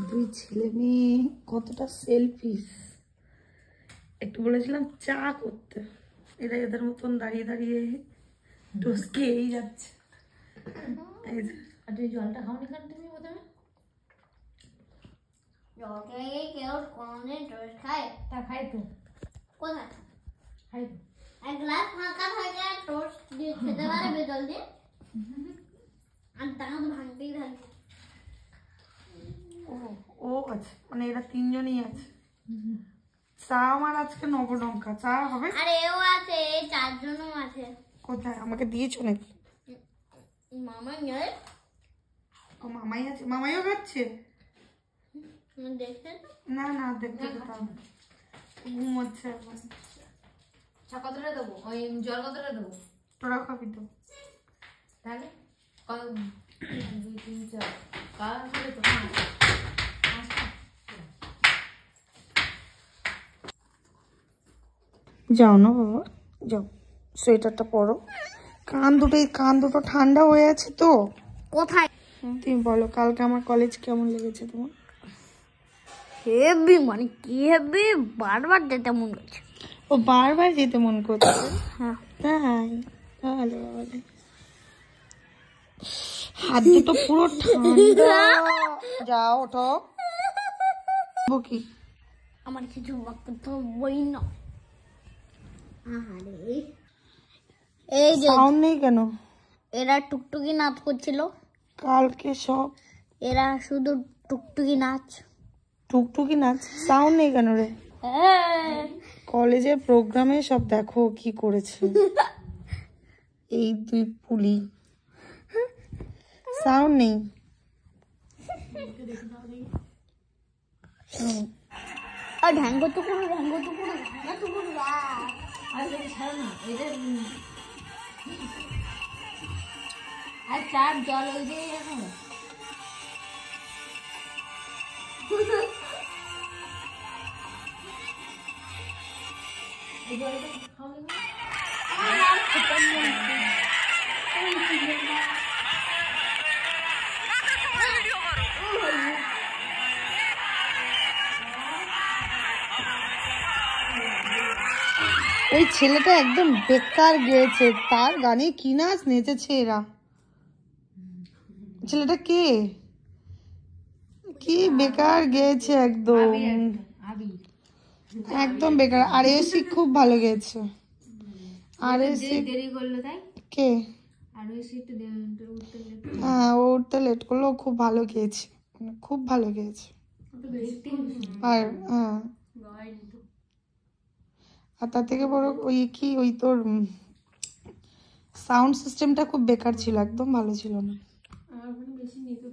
দুই ছেলে মেয়ে কতটা সেলফিশ। একটু বলেছিলাম চা করতে, এরা এদের মতন দাঁড়িয়ে দাঁড়িয়ে টোস্ট খেয়েই যাচ্ছে। আর তুই জলটা খাওনি কেন তুমি প্রথমে? জল খেয়ে কেউ কোনোদিন টোস্ট খায়? তা খাই তো, কোথায় খাই তো। এক গ্লাস ফাঁকা থাকে টোস্ট দিয়ে খেতে পারবে জল দিয়ে? আর টাকা তো ভাঙতেই থাকে। ও ও আছে, মানে এরা তিনজনই আছে। চা আমার আজকে নবডঙ্কা চা হবে। আর এও আছে, এই চারজনও আছে। কোথায়, আমাকে দিয়েছো নাকি? মামা নেই, ও মামাই আছে, মামাইও খাচ্ছে? দেখছে তো? না না দেখতে পেতাম, ঘুমোচ্ছে এখন। চা কতটা দেবো, ওই জল কতটা দেবো? তোরা খাবি তো? তাহলে কত? 2 3 4 কার করে তো যাও না বাবা, যাও, সোয়েটারটা পরো। কান দুটো ঠান্ডা হয়ে আছে তো। কোথায়? তুমি বলো কালকে আমার কলেজ কেমন লেগেছে তোমার? হেভি, মানে কি হেভি, বারবার যেতে মন করছে। ও বারবার যেতে মন করছে? হ্যাঁ। তাই? ভালো ভালো। হাত দুটো পুরো ঠান্ডা। যাও ওঠো। বকি আমার কিছু বক্তব্য বই না। আরে এই যে সাউন্ড নেই কেন? এরা টুকটুকি নাচ করছিল কালকে সব এরা শুধু টুকটুকি নাচ। টুকটুকি নাচ, সাউন্ড নেই কেন রে? কলেজের প্রোগ্রামে সব দেখো কি করেছে এই দুই পুলি। সাউন্ড নেই। আর ঢ্যাঙ্গো তো করো, ঢ্যাঙ্গো তো করো, ঢ্যাঙ্গো তো করো। আরে ছাড়ো না এদের। আর চার জল ওই দিয়ে এখন এই জলটা খাওনি না? ওই ছেলেটা একদম বেকার গেয়েছে, তার গানে কি নাচ নেচেছে এরা। ছেলেটা কে, কি বেকার গেয়েছে একদম, একদম বেকার। আর এসি খুব ভালো গেয়েছে। আর এসি দেরি করলো তাই? কে? আর ওই সিটে উঠতে লেট। হ্যাঁ ও উঠতে লেট করলো, ও খুব ভালো গেয়েছে, খুব ভালো গেয়েছে। আর হ্যাঁ, আর তার থেকে বড় ওই কি ওই তোর সাউন্ড সিস্টেমটা খুব বেকার ছিল, একদম ভালো ছিল না। আমার বেশি নিতে